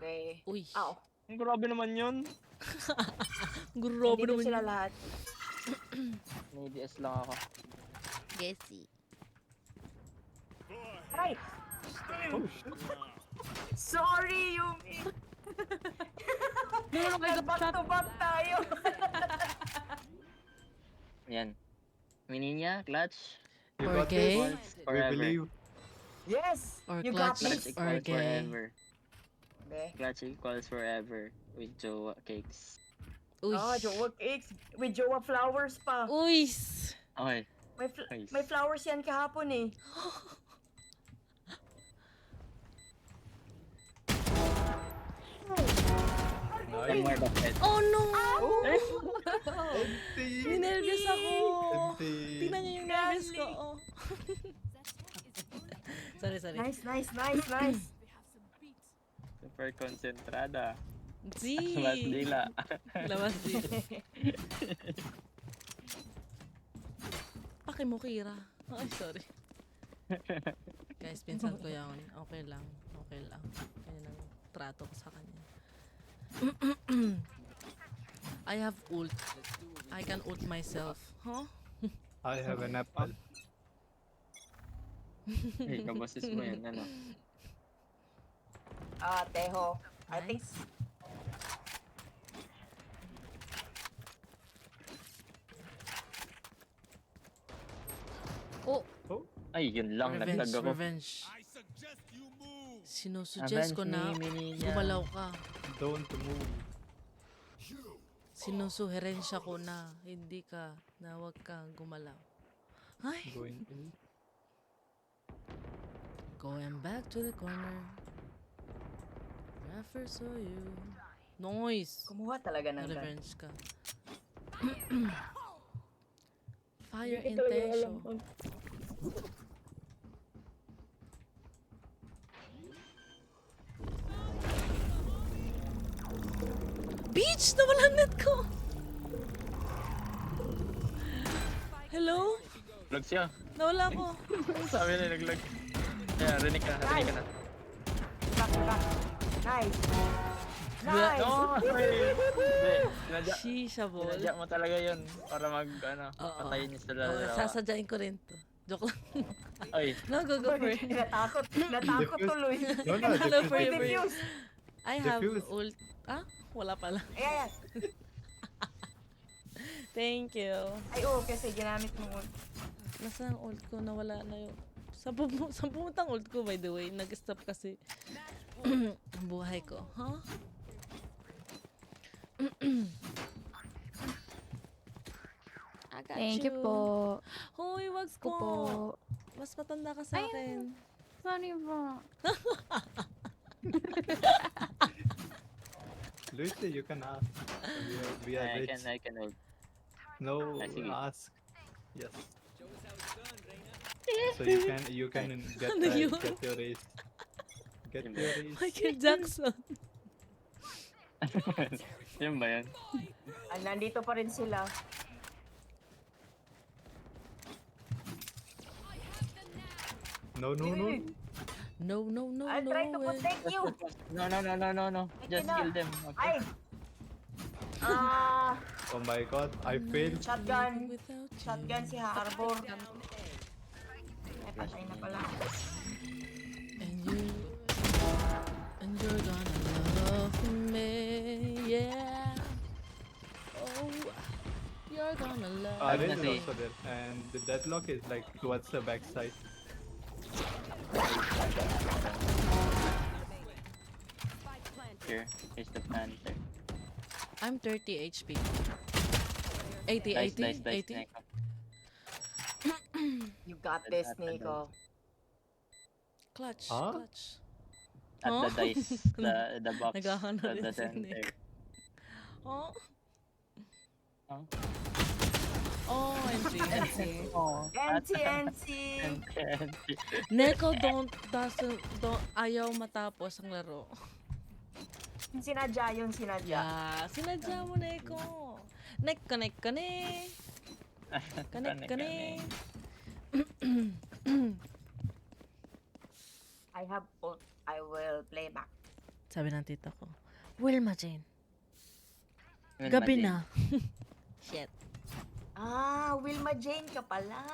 Okay. Uy. Ow. Ang grabe naman yun. Grabe Nandito naman sila yun. lahat. May DS lang ako. Gesi. Aray! Oh shit. Sorry, Yumi! No, I got Back shot. to back tayo! Yan. Mininya, clutch. You Or got gay. this. We Forever. believe. Yes! Or You got clutch. Clutch this! Or equals gay. forever. Be. Clutch equals forever. With Jowa Cakes. Uy. Oh, Jowa Cakes. With Jowa Flowers pa. Uy. Okay. Nice. May flowers yan kahapon eh. One Nice. more bucket. Oh no! Empty. Ninervous ako. Empty. Tingnan niyo yung nervous ko. Oh. sorry. Nice, nice, nice, nice. Super concentrada. Gee. Mas dila. Labas din. Paki mo, Kira. Ay, sorry. Guys, pinsan ko yun. Okay lang. Kaya lang trato ko sa kanya. I have ult. I can ult myself. Huh? I have an apple. Hey, kaboses mo yan. Ano? Teho. I think Nice. Oh, Ay, yun lang. revenge, Naglag ako. revenge. Sinusuggest ko na gumalaw ka. Don't move. Sinusuherensya ko na hindi ka, na wag ka gumalaw. Ay, Going in. going back to the corner. I first saw you. Noise! kumuha talaga ng gun. Revenge ka. Fire Hindi ko talaga alam intention. kung- Beach! Nawala net ko! Hello? Lag siya. Nawala ko. Sabi na naglag. Kaya, rinig ka na. Back. Nice. Nice! Oh, ay. Hindi. Sinadya. Shisha ball. Sinadya mo talaga yun. Para Oo. patayin niyo sila Oo, dalawa. sasadyain ko rin to. Joke lang. Ay, No, go for it. Natakot Diffuse. tuloy. No, no, Hello diffuse. for you, May diffuse. I have Diffuse. ult. Ah? Wala pala. Ayan. Thank you. Ay, oo, kasi ginamit mo. Nasaan ang ult ko? Nawala na yun. Saan pumuntang ult ko, by the way? Nag-stop kasi ang buhay ko. Huh? I got Thank you po. Hoy, wag Ko po. po. Mas matanda ka sa Ay, akin. Sorry po. Lucy, you can ask. We are I rich. can hold. No, Ah, sige. ask. Yes. So you can get Ano yun? get your raise. Get Yun ba? your raise. Michael Jackson. Yun ba yan? Nandito pa rin sila. No. No. I'll try to protect you. No. Just na. kill them. Ay! Okay. Oh my god, I failed. Shotgun. Without you. Shotgun si Harbor. Ay, patay na pala. And you're gonna love me, yeah. Oh, you're gonna love Raze gonna is say- also there, and the deadlock is like towards the backside. Here is the panther. I'm 30 HP. 80, Nice, 80, nice, 80. nice. You got this, Nico. Clutch, Huh? clutch. At Huh? the dice, the box, Naghahanap the din si center. Nick. Oh, Huh? oh, NC. Oh, NC. Neko don't, ayaw matapos ang laro. Sinadya yun, sinadya. Yeah, sinadya mo, Neko. Connect ka ne. Connect ka ne. I have ult. I will play back. Sabi ng tita ko, Wilma Jane, Wilma gabi Jane. na. Shit. Ah, Wilma Jane ka pala.